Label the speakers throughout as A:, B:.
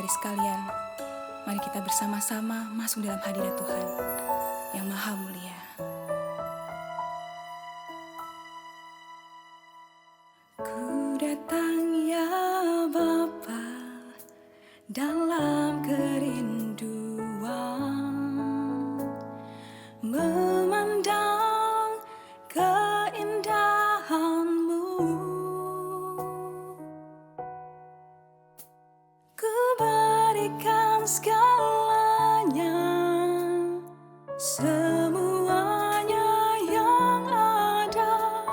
A: sekalian, mari kita bersama-sama masuk dalam hadirat Tuhan yang Maha Mulia. Ku datang ya Bapa dalam kerinduan, memandang keindahan-Mu. Ku berikan segalanya, semuanya yang ada.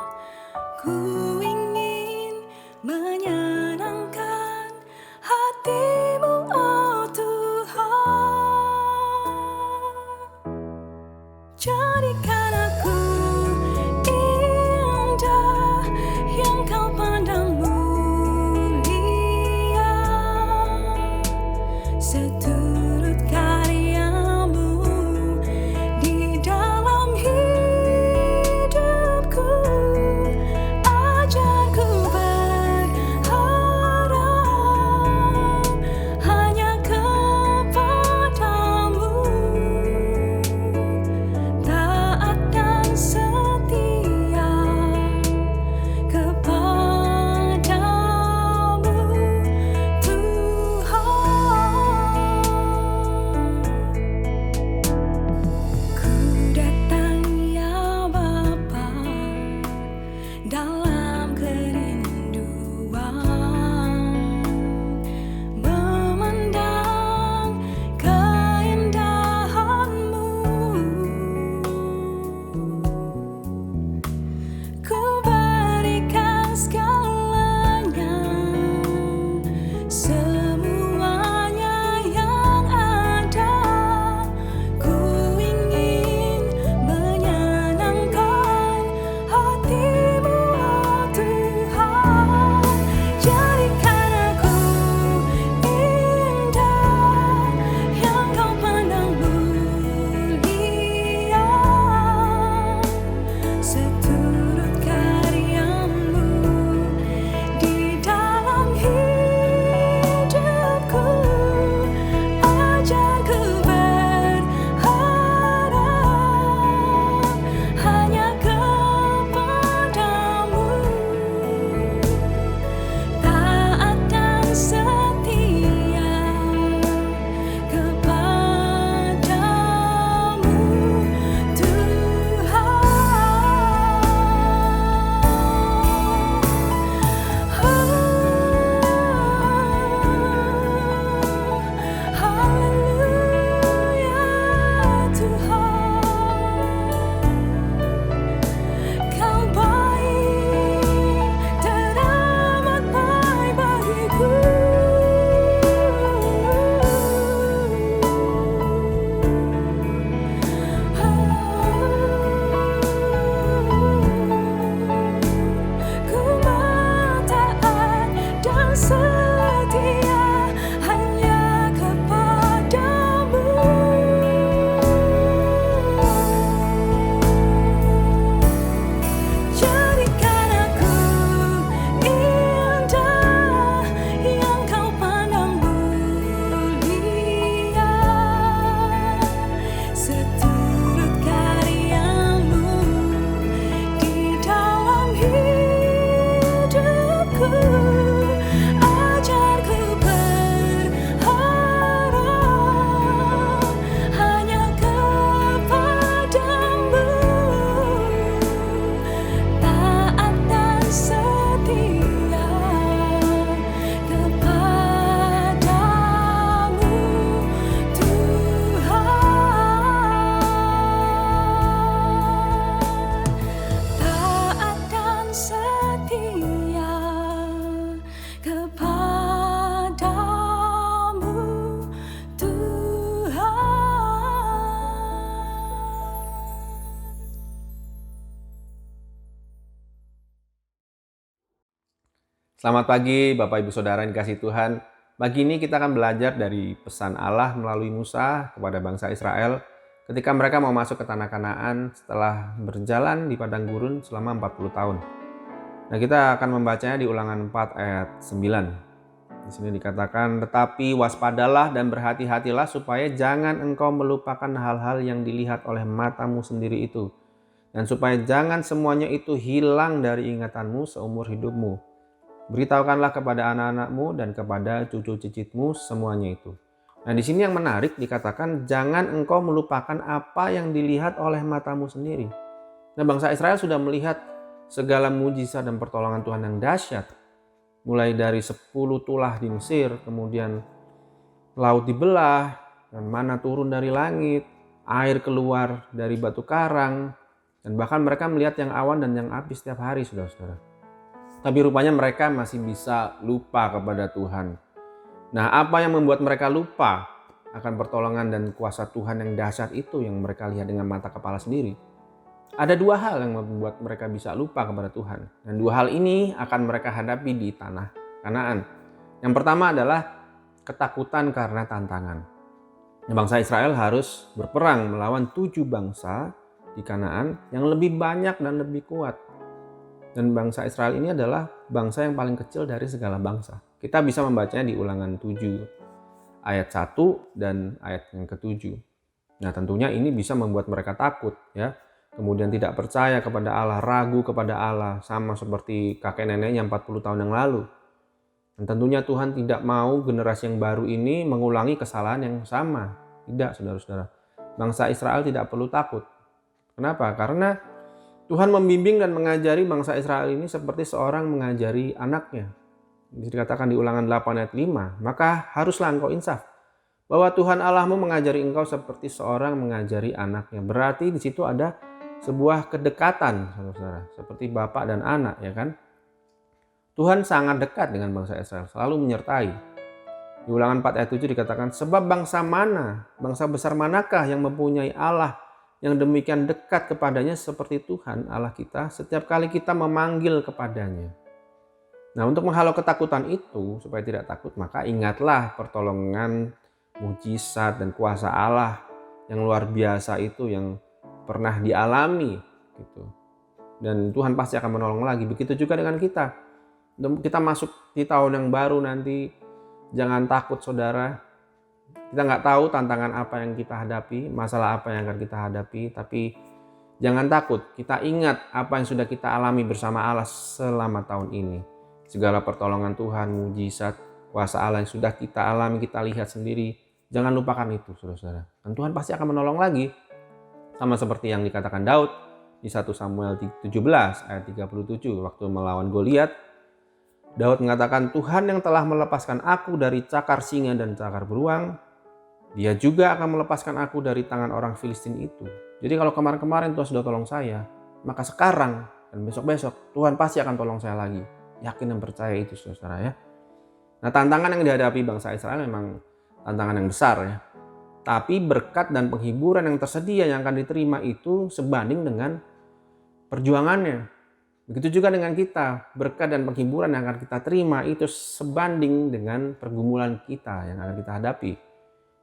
A: Ku ingin menyenangkan hati-Mu, oh Tuhan. Jadikan aku indah yang Kau pandang mulia, seturut karya-Mu di dalam hidupku. Ajarku berharap hanya kepadamu, taat dan setia kepadamu, Tuhan. Ku datang ya Bapa dalam kerinduan, memandang keindahan-Mu. Ku berikan segalanya, semuanya yang ada. Ku ingin menyenangkan hati-Mu, oh Tuhan. Jadikan aku indah yang Kau pandang mulia, seturut karya-Mu di dalam hidupku. Ajarku berharap hanya kepadamu, taat dan setia kepadamu, Tuhan. Haleluya Tuhan. Kau baik, teramat baik bagiku. Ku mau taat dan setia hanya kepadamu. Jadikan aku indah yang Kau pandang mulia, seturut karya-Mu di dalam hidupku. Ajarku berharap hanya kepadamu, taat dan setia kepadamu, Tuhan. Taat dan setia kepadamu, Tuhan.
B: Selamat pagi Bapak Ibu Saudara yang dikasihi Tuhan. Pagi ini kita akan belajar dari pesan Allah melalui Musa kepada bangsa Israel ketika mereka mau masuk ke tanah Kanaan setelah berjalan di padang gurun selama 40 tahun. Nah, kita akan membacanya di Ulangan 4 ayat 9. Di sini dikatakan, tetapi waspadalah dan berhati-hatilah supaya jangan engkau melupakan hal-hal yang dilihat oleh matamu sendiri itu. Dan supaya jangan semuanya itu hilang dari ingatanmu seumur hidupmu. Beritahukanlah kepada anak-anakmu dan kepada cucu cicitmu semuanya itu. Nah, di sini yang menarik dikatakan, jangan engkau melupakan apa yang dilihat oleh matamu sendiri. Nah, bangsa Israel sudah melihat segala mujizat dan pertolongan Tuhan yang dahsyat. Mulai dari 10 tulah di Mesir, kemudian laut dibelah, dan mana turun dari langit, air keluar dari batu karang, dan bahkan mereka melihat yang awan dan yang api setiap hari, saudara-saudara. Tapi rupanya mereka masih bisa lupa kepada Tuhan. Nah, apa yang membuat mereka lupa akan pertolongan dan kuasa Tuhan yang dahsyat itu yang mereka lihat dengan mata kepala sendiri? Ada dua hal yang membuat mereka bisa lupa kepada Tuhan. Dan dua hal ini akan mereka hadapi di tanah Kanaan. Yang pertama adalah ketakutan karena tantangan. Bangsa Israel harus berperang melawan 7 bangsa di Kanaan yang lebih banyak dan lebih kuat. Dan bangsa Israel ini adalah bangsa yang paling kecil dari segala bangsa. Kita bisa membacanya di Ulangan 7 ayat 1 dan ayat yang ke-7. Nah, tentunya ini bisa membuat mereka takut, ya. Kemudian tidak percaya kepada Allah, ragu kepada Allah, sama seperti kakek neneknya 40 tahun yang lalu. Dan tentunya Tuhan tidak mau generasi yang baru ini mengulangi kesalahan yang sama. Tidak, saudara-saudara. Bangsa Israel tidak perlu takut. Kenapa? Karena Tuhan membimbing dan mengajari bangsa Israel ini seperti seorang mengajari anaknya. Dikatakan di Ulangan 8 ayat 5, maka haruslah engkau insaf bahwa Tuhan Allahmu mengajari engkau seperti seorang mengajari anaknya. Berarti di situ ada sebuah kedekatan, saudara-saudara, seperti bapak dan anak, ya kan? Tuhan sangat dekat dengan bangsa Israel, selalu menyertai. Di Ulangan 4 ayat 7 dikatakan, sebab bangsa mana, bangsa besar manakah yang mempunyai Allah yang demikian dekat kepadanya seperti Tuhan Allah kita setiap kali kita memanggil kepadanya. Nah, untuk menghalau ketakutan itu, supaya tidak takut, maka ingatlah pertolongan, mujizat dan kuasa Allah yang luar biasa itu yang pernah dialami gitu. Dan Tuhan pasti akan menolong lagi. Begitu juga dengan kita. Kita masuk di tahun yang baru nanti, jangan takut, saudara. Kita nggak tahu tantangan apa yang kita hadapi, masalah apa yang akan kita hadapi, tapi jangan takut. Kita ingat apa yang sudah kita alami bersama Allah selama tahun ini. Segala pertolongan Tuhan, mujizat, kuasa Allah yang sudah kita alami, kita lihat sendiri. Jangan lupakan itu, saudara-saudara. Dan Tuhan pasti akan menolong lagi. Sama seperti yang dikatakan Daud di 1 Samuel 17 ayat 37 waktu melawan Goliat. Daud mengatakan, Tuhan yang telah melepaskan aku dari cakar singa dan cakar beruang, Dia juga akan melepaskan aku dari tangan orang Filistin itu. Jadi kalau kemarin-kemarin Tuhan sudah tolong saya, maka sekarang dan besok-besok Tuhan pasti akan tolong saya lagi. Yakin dan percaya itu, saudara, ya. Nah, tantangan yang dihadapi bangsa Israel memang tantangan yang besar, ya. Tapi berkat dan penghiburan yang tersedia yang akan diterima itu sebanding dengan perjuangannya. Begitu juga dengan kita, berkat dan penghiburan yang akan kita terima itu sebanding dengan pergumulan kita yang akan kita hadapi.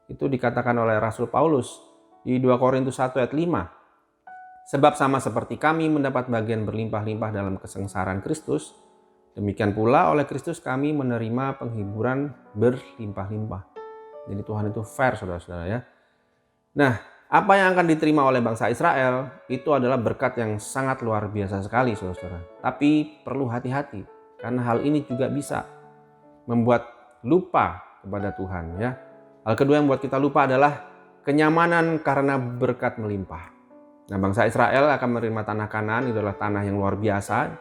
B: Itu dikatakan oleh Rasul Paulus di 2 Korintus 1 ayat 5. Sebab sama seperti kami mendapat bagian berlimpah-limpah dalam kesengsaraan Kristus, demikian pula oleh Kristus kami menerima penghiburan berlimpah-limpah. Jadi Tuhan itu fair, saudara-saudara, ya. Nah, apa yang akan diterima oleh bangsa Israel itu adalah berkat yang sangat luar biasa sekali, saudara-saudara. Tapi perlu hati-hati, karena hal ini juga bisa membuat lupa kepada Tuhan, ya. Hal kedua yang membuat kita lupa adalah kenyamanan karena berkat melimpah. Nah, bangsa Israel akan menerima tanah Kanaan, itu adalah tanah yang luar biasa.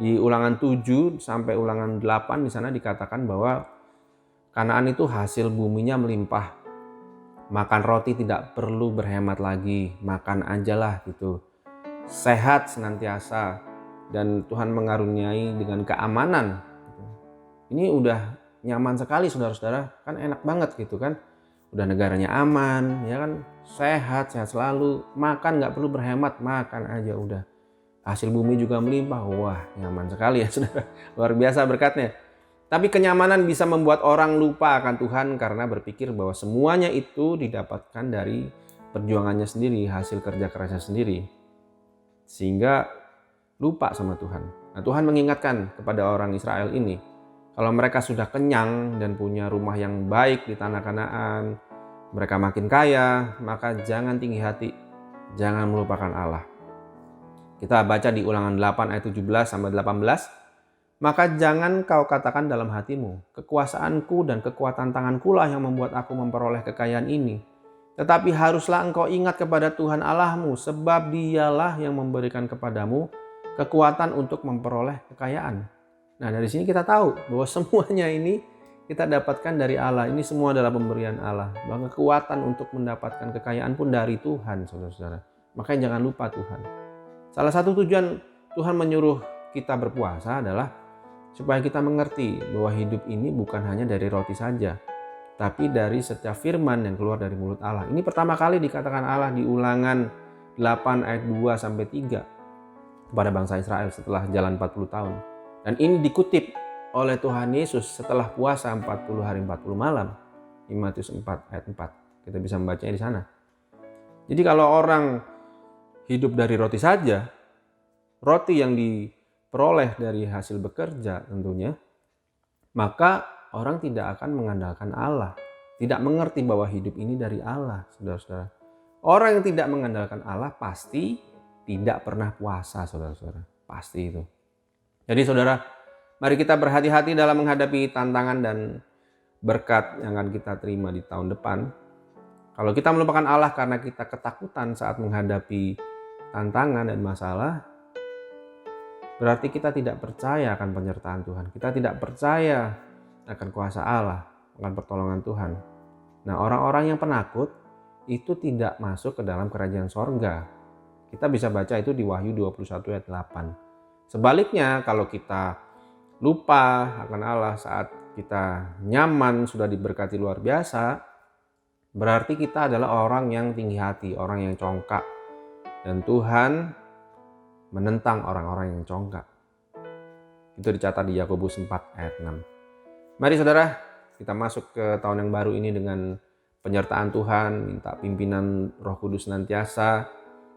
B: Di Ulangan 7 sampai Ulangan 8 di sana dikatakan bahwa Kanaan itu hasil buminya melimpah. Makan roti tidak perlu berhemat lagi, makan ajalah gitu. Sehat senantiasa dan Tuhan mengaruniai dengan keamanan. Gitu. Ini udah nyaman sekali, saudara-saudara, kan enak banget gitu kan. Udah negaranya aman, ya kan, sehat selalu, makan nggak perlu berhemat, makan aja udah. Hasil bumi juga melimpah, wah nyaman sekali ya, saudara. Luar biasa berkatnya. Tapi kenyamanan bisa membuat orang lupa akan Tuhan karena berpikir bahwa semuanya itu didapatkan dari perjuangannya sendiri, hasil kerja kerasnya sendiri. Sehingga lupa sama Tuhan. Nah, Tuhan mengingatkan kepada orang Israel ini, Kalau mereka sudah kenyang dan punya rumah yang baik di tanah Kanaan, mereka makin kaya, maka jangan tinggi hati, jangan melupakan Allah. Kita baca di Ulangan 8 ayat 17 sampai 18. Maka jangan kau katakan dalam hatimu, kekuasaanku dan kekuatan tangankulah yang membuat aku memperoleh kekayaan ini. Tetapi haruslah engkau ingat kepada Tuhan Allahmu, sebab Dialah yang memberikan kepadamu kekuatan untuk memperoleh kekayaan. Nah, dari sini kita tahu bahwa semuanya ini kita dapatkan dari Allah. Ini semua adalah pemberian Allah. Bahwa kekuatan untuk mendapatkan kekayaan pun dari Tuhan, saudara-saudara. Makanya jangan lupa Tuhan. Salah satu tujuan Tuhan menyuruh kita berpuasa adalah supaya kita mengerti bahwa hidup ini bukan hanya dari roti saja, tapi dari setiap firman yang keluar dari mulut Allah. Ini pertama kali dikatakan Allah di Ulangan 8 ayat 2 sampai 3 kepada bangsa Israel setelah jalan 40 tahun. Dan ini dikutip oleh Tuhan Yesus setelah puasa 40 hari 40 malam. Di Matius 4 ayat 4. Kita bisa membacanya di sana. Jadi kalau orang hidup dari roti saja, roti yang diperoleh dari hasil bekerja tentunya, maka orang tidak akan mengandalkan Allah. Tidak mengerti bahwa hidup ini dari Allah, saudara-saudara. Orang yang tidak mengandalkan Allah pasti tidak pernah puasa, saudara-saudara. Pasti itu. Jadi saudara, mari kita berhati-hati dalam menghadapi tantangan dan berkat yang akan kita terima di tahun depan. Kalau kita melupakan Allah karena kita ketakutan saat menghadapi tantangan dan masalah, berarti kita tidak percaya akan penyertaan Tuhan. Kita tidak percaya akan kuasa Allah, akan pertolongan Tuhan. Nah, orang-orang yang penakut itu tidak masuk ke dalam kerajaan sorga. Kita bisa baca itu di Wahyu 21 ayat 8. Sebaliknya, kalau kita lupa akan Allah saat kita nyaman, sudah diberkati luar biasa, berarti kita adalah orang yang tinggi hati, orang yang congkak. Dan Tuhan menentang orang-orang yang congkak. Itu dicatat di Yakobus 4 ayat 6. Mari saudara, kita masuk ke tahun yang baru ini dengan penyertaan Tuhan, minta pimpinan Roh Kudus senantiasa,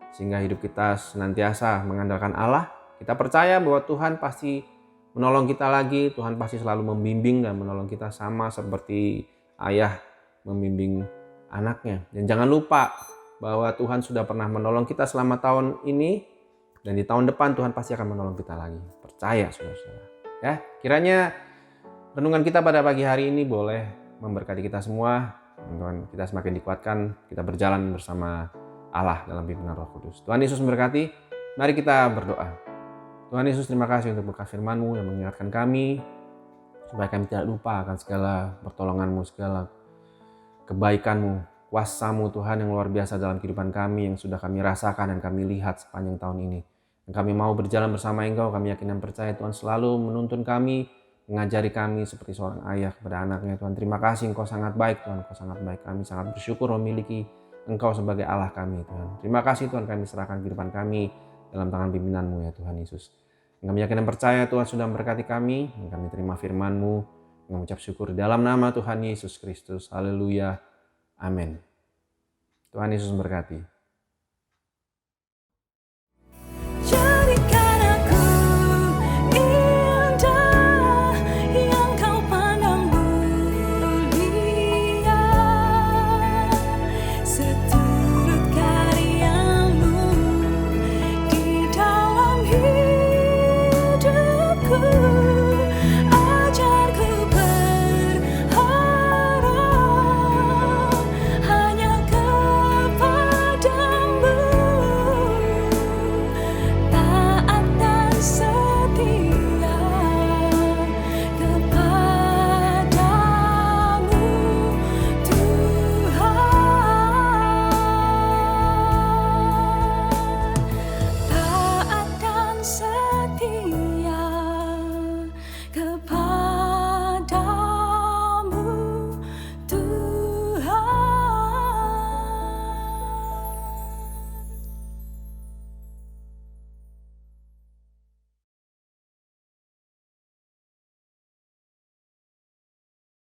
B: sehingga hidup kita senantiasa mengandalkan Allah. Kita percaya bahwa Tuhan pasti menolong kita lagi, Tuhan pasti selalu membimbing dan menolong kita sama seperti ayah membimbing anaknya. Dan jangan lupa bahwa Tuhan sudah pernah menolong kita selama tahun ini, dan di tahun depan Tuhan pasti akan menolong kita lagi. Percaya, saudara-saudara. Ya, kiranya renungan kita pada pagi hari ini boleh memberkati kita semua. Teman-teman, kita semakin dikuatkan, kita berjalan bersama Allah dalam pimpinan Roh Kudus. Tuhan Yesus memberkati. Mari kita berdoa. Tuhan Yesus, terima kasih untuk berkat firman-Mu yang mengingatkan kami supaya kami tidak lupa akan segala pertolongan-Mu, segala kebaikan-Mu, kuasa-Mu Tuhan yang luar biasa dalam kehidupan kami yang sudah kami rasakan dan kami lihat sepanjang tahun ini. Dan kami mau berjalan bersama Engkau, kami yakin dan percaya Tuhan selalu menuntun kami, mengajari kami seperti seorang ayah kepada anaknya. Tuhan, terima kasih, Engkau sangat baik Tuhan, Engkau sangat baik. Kami sangat bersyukur memiliki Engkau sebagai Allah kami Tuhan. Terima kasih Tuhan, kami serahkan kehidupan kami dalam tangan pimpinan-Mu ya Tuhan Yesus. Kami yakin dan percaya Tuhan sudah memberkati kami, dan kami terima firman-Mu, mengucap syukur dalam nama Tuhan Yesus Kristus. Haleluya. Amin. Tuhan Yesus memberkati.